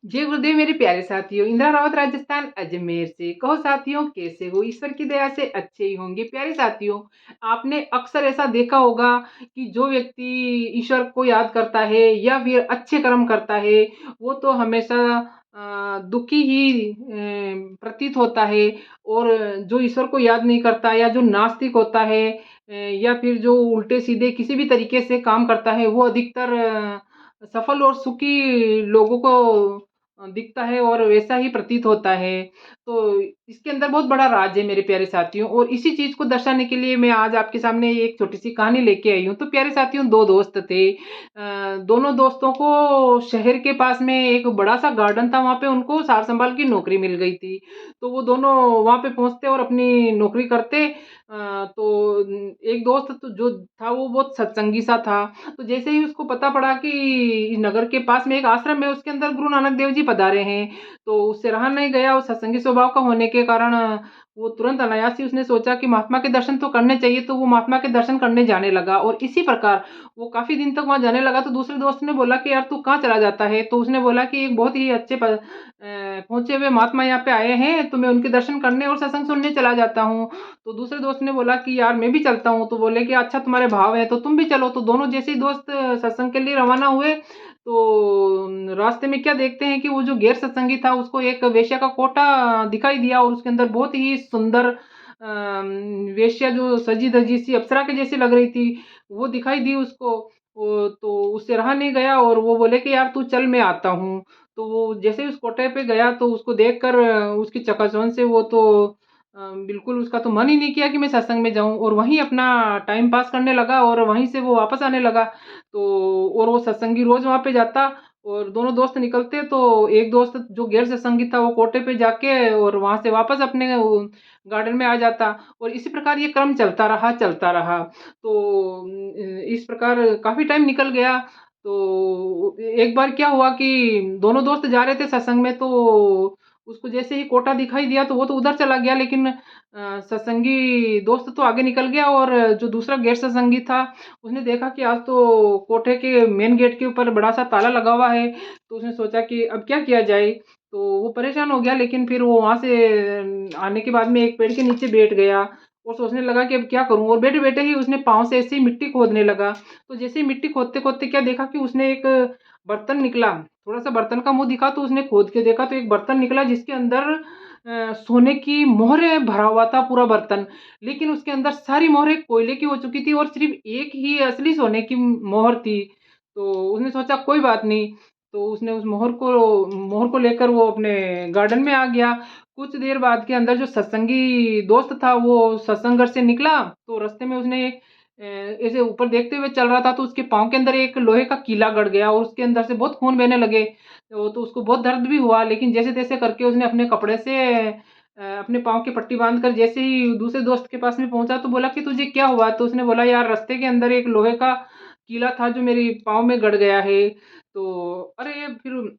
जय गुरुदेव मेरे प्यारे साथियों, इंदिरा रावत राजस्थान अजमेर से। कहो साथियों कैसे हो? ईश्वर की दया से अच्छे ही होंगे। प्यारे साथियों, आपने अक्सर ऐसा देखा होगा कि जो व्यक्ति ईश्वर को याद करता है या फिर अच्छे कर्म करता है, वो तो हमेशा दुखी ही प्रतीत होता है। और जो ईश्वर को याद नहीं करता या जो नास्तिक होता है या फिर जो उल्टे-सीधे किसी भी तरीके से काम करता है, वो अधिकतर सफल और सुखी लोगों को दिखता है और वैसा ही प्रतीत होता है। तो इसके अंदर बहुत बड़ा राज है मेरे प्यारे साथियों, और इसी चीज़ को दर्शाने के लिए मैं आज आपके सामने एक छोटी-सी कहानी लेके आई हूँ। तो प्यारे साथियों, 2 दोस्त थे। दोनों दोस्तों को शहर के पास में एक बड़ा-सा गार्डन था, वहाँ पे उनको सार-संभाल की नौकरी मिल गई थी। तो वो दोनों वहाँ पे पहुँचते और अपनी नौकरी करते। तो एक दोस्त तो जो था वो बहुत सत्संगी सा था। तो जैसे ही उसको पता पड़ा कि इस नगर के पास में एक आश्रम है, उसके अंदर गुरु नानक देव जी पधारे हैं, तो उससे रहा नहीं गया। और सत्संगी स्वभाव का होने के कारण वो तुरंत अनायास ही उसने सोचा कि महात्मा के दर्शन तो करने चाहिए, तो वो महात्मा के दर्शन करने जाने लगा। और इसी प्रकार वो काफ़ी दिन तक वहाँ जाने लगा। तो दूसरे दोस्त ने बोला कि यार तू कहाँ चला जाता है? तो उसने बोला कि एक बहुत ही अच्छे पहुँचे हुए महात्मा यहाँ पे आए हैं, तो मैं उनके दर्शन करने और सत्संग सुनने चला जाता हूँ। तो दूसरे दोस्त ने बोला कि यार मैं भी चलता हूँ। तो बोले कि अच्छा तुम्हारे भाव है तो तुम भी चलो। तो दोनों जैसे ही दोस्त सत्संग के लिए रवाना हुए, तो रास्ते में क्या देखते हैं कि वो जो गैर सत्संगी था उसको एक वेश्या का कोटा दिखाई दिया, और उसके अंदर बहुत ही सुंदर वेश्या जो सजी-धजी सी अप्सरा के जैसी लग रही थी, वो दिखाई दी उसको। तो उससे रहा नहीं गया और वो बोले कि यार तू चल मैं आता हूँ। तो वो जैसे ही उस कोटे पे गया तो उसको देखकर उसकी चकाचौंध से वो तो बिल्कुल उसका तो मन ही नहीं किया कि मैं सत्संग में जाऊँ, और वहीं अपना टाइम पास करने लगा और वहीं से वो वापस आने लगा। तो और वो सत्संगी रोज़ वहाँ पे जाता, और दोनों दोस्त निकलते तो एक दोस्त जो गैर सत्संगी था वो कोटे पे जाके और वहाँ से वापस अपने वो गार्डन में आ जाता। और इसी प्रकार ये क्रम चलता रहा, चलता रहा। तो इस प्रकार काफ़ी टाइम निकल गया। तो एक बार क्या हुआ कि दोनों दोस्त जा रहे थे सत्संग में, तो उसको जैसे ही कोटा दिखाई दिया तो वो तो उधर चला गया, लेकिन सत्संगी दोस्त तो आगे निकल गया। और जो दूसरा गैर सत्संगी था, उसने देखा कि आज तो कोठे के मेन गेट के ऊपर बड़ा-सा ताला लगा हुआ है। तो उसने सोचा कि अब क्या किया जाए? तो वो परेशान हो गया, लेकिन फिर वो वहाँ से आने के बाद में एक पेड़ के नीचे बैठ गया और सोचने लगा कि अब क्या करूँ? और बैठे-बैठे ही उसने पाँव से ऐसे ही मिट्टी खोदने लगा। तो जैसे ही मिट्टी खोदते-खोदते क्या देखा कि उसने एक बर्तन निकला। थोड़ा-सा बर्तन का मुँह दिखा तो उसने खोद के देखा तो एक बर्तन निकला जिसके अंदर सोने की मोहरें भरा हुआ था पूरा बर्तन। लेकिन उसके अंदर सारी मोहरें कोयले की हो चुकी थी और सिर्फ़ एक ही असली सोने की मोहर थी। तो उसने सोचा कोई बात नहीं। तो उसने उस मोहर को लेकर वो अपने गार्डन में आ गया। कुछ देर बाद के अंदर जो सत्संगी दोस्त था वो सत्संग घर से निकला, तो रास्ते में उसने ऐसे ऊपर देखते हुए चल रहा था, तो उसके पाँव के अंदर एक लोहे का कीला गड़ गया और उसके अंदर से बहुत खून बहने लगे। तो उसको बहुत दर्द भी हुआ, लेकिन जैसे-तैसे करके उसने अपने कपड़े से अपने पाँव की पट्टी बाँधकर जैसे ही दूसरे दोस्त के पास में पहुँचा तो बोला कि तुझे क्या हुआ? तो उसने बोला यार रास्ते के अंदर एक लोहे का कीला था जो मेरी पाँव में गड़ गया है। तो अरे! फिर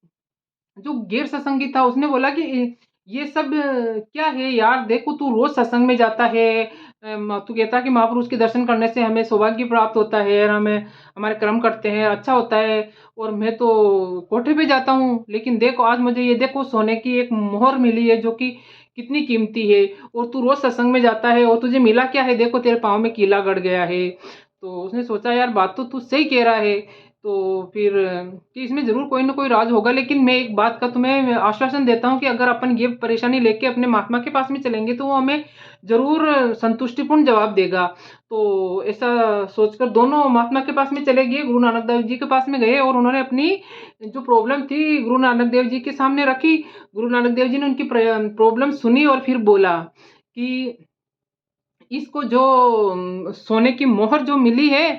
जो गैर सत्संगी था उसने बोला कि ये सब क्या है यार? देखो तू रोज़ सत्संग में जाता है। तू कहता है कि महापुरुष के दर्शन करने से हमें सौभाग्य प्राप्त होता है और हमें हमारे कर्म करते हैं, अच्छा होता है। और मैं तो कोठे पे जाता हूँ, लेकिन देखो आज मुझे ये देखो सोने की एक मोहर मिली है जो कि कितनी कीमती है, और तू रोज़ सत्संग में जाता है और तुझे मिला क्या है? देखो तेरे पाँव में कीला गड़ गया है। तो उसने सोचा यार बात तो तू सही कह रहा है। तो फिर कि इसमें ज़रूर कोई न कोई राज़ होगा, लेकिन मैं एक बात का तुम्हें आश्वासन देता हूँ कि अगर अपन ये परेशानी लेके अपने महात्मा के पास में चलेंगे, तो वो हमें ज़रूर संतुष्टिपूर्ण जवाब देगा। तो ऐसा सोचकर दोनों महात्मा के पास में चले गए, गुरु नानक देव जी के पास में गए और उन्होंने अपनी जो प्रॉब्लम थी गुरु नानक देव जी के सामने रखी। गुरु नानक देव जी ने उनकी प्रॉब्लम सुनी और फिर बोला कि इसको जो सोने की मोहर जो मिली है,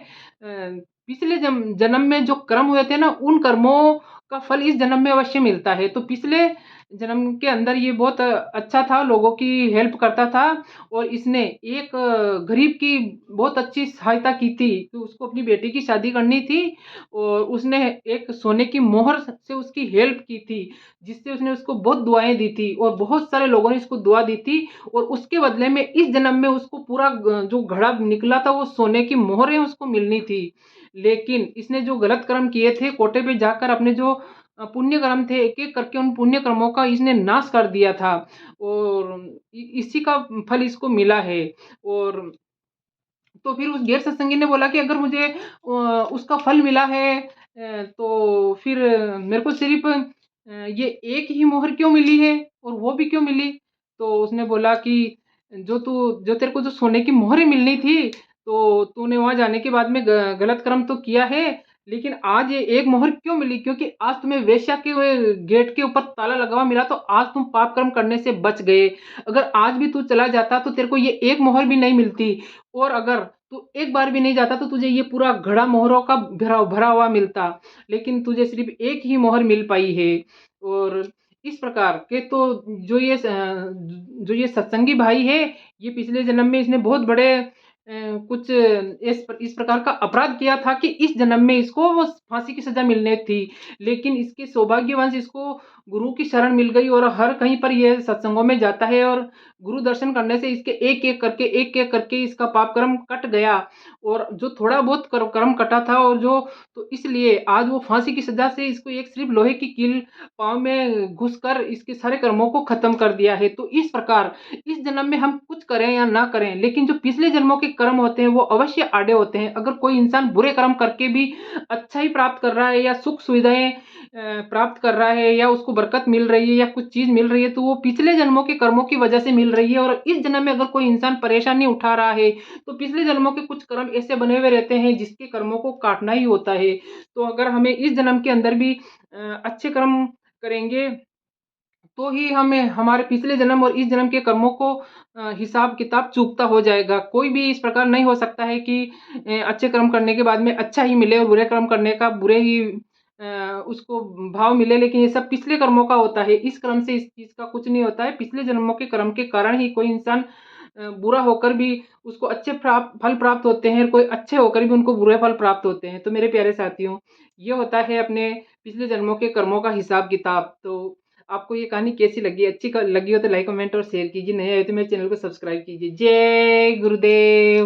पिछले जन्म में जो कर्म हुए थे ना, उन कर्मों का फल इस जन्म में अवश्य मिलता है। तो पिछले जन्म के अंदर ये बहुत अच्छा था, लोगों की हेल्प करता था, और इसने एक गरीब की बहुत अच्छी सहायता की थी कि उसको अपनी बेटी की शादी करनी थी, और उसने एक सोने की मोहर से उसकी हेल्प की थी, जिससे उसने उसको बहुत दुआएँ दी थी और बहुत सारे लोगों ने इसको दुआ दी थी। और उसके बदले में इस जन्म में उसको पूरा जो घड़ा निकला था वो सोने की मोहरें उसको मिलनी थी। लेकिन इसने जो गलत कर्म किए थे, कोटे पे जाकर अपने जो पुण्य कर्म थे, एक-एक करके उन पुण्य कर्मों का इसने नाश कर दिया था और इसी का फल इसको मिला है। और तो फिर उस गैर सत्संगी ने बोला कि अगर मुझे उसका फल मिला है तो फिर मेरे को सिर्फ़ ये एक ही मोहर क्यों मिली है और वो भी क्यों मिली? तो उसने बोला कि जो तेरे को जो सोने की मोहरें मिलनी थी, तो तूने वहाँ जाने के बाद में ग गलत कर्म तो किया है, लेकिन आज ये एक मोहर क्यों मिली? क्योंकि आज तुम्हें वेश्या के गेट के ऊपर ताला लगा हुआ मिला, तो आज तुम पाप कर्म करने से बच गए। अगर आज भी तू चला जाता, तो तेरे को ये एक मोहर भी नहीं मिलती। और अगर तू एक बार भी नहीं जाता तो तुझे ये पूरा घड़ा मोहरों का भरा भरा हुआ मिलता, लेकिन तुझे सिर्फ़ एक ही मोहर मिल पाई है। और इस प्रकार के तो जो ये सत्संगी भाई है, ये पिछले जन्म में इसने बहुत बड़े कुछ इस प्रकार का अपराध किया था कि इस जन्म में इसको वो फांसी की सज़ा मिलनी थी। लेकिन इसके सौभाग्यवश इसको गुरु की शरण मिल गई और हर कहीं पर ये सत्संगों में जाता है और गुरु दर्शन करने से इसके एक-एक करके इसका पाप कर्म कट गया। और जो थोड़ा बहुत कर्म कटा था और जो तो इसलिए आज वो फांसी की सज़ा से इसको एक सिर्फ़ लोहे की कील पाँव में घुसकर इसके सारे कर्मों को ख़त्म कर दिया है। तो इस प्रकार इस जन्म में हम कुछ करें या ना करें, लेकिन जो पिछले जन्मों के कर्म होते हैं वो अवश्य आड़े होते हैं। अगर कोई इंसान बुरे कर्म करके भी अच्छा ही प्राप्त कर रहा है या सुख सुविधाएँ प्राप्त कर रहा है या उसको बरकत मिल रही है या कुछ चीज़ मिल रही है, तो वो पिछले जन्मों के कर्मों की वजह से मिल रही है। और इस जन्म में अगर कोई इंसान परेशानी उठा रहा है, तो पिछले जन्मों के कुछ कर्म ऐसे बने हुए रहते हैं जिसके कर्मों को काटना ही होता है। तो अगर हमें इस जन्म के अंदर भी अच्छे कर्म करेंगे, तो ही हमें हमारे पिछले जन्म और इस जन्म के कर्मों को हिसाब-किताब चूकता हो जाएगा। कोई भी इस प्रकार नहीं हो सकता है कि अच्छे कर्म करने के बाद में अच्छा ही मिले और बुरे कर्म करने का बुरे ही उसको भाव मिले, लेकिन ये सब पिछले कर्मों का होता है। इस कर्म से इस चीज़ का कुछ नहीं होता है। पिछले जन्मों के कर्म के कारण ही कोई इंसान बुरा होकर भी उसको अच्छे फल प्राप्त होते हैं और कोई अच्छे होकर भी उनको बुरे फल प्राप्त होते हैं। तो मेरे प्यारे साथियों, ये होता है अपने पिछले जन्मों के कर्मों का हिसाब-किताब। तो आपको ये कहानी कैसी लगी? अच्छी लगी हो तो लाइक, कमेंट और शेयर कीजिए। नए आए तो मेरे चैनल को सब्सक्राइब कीजिए। जय गुरुदेव।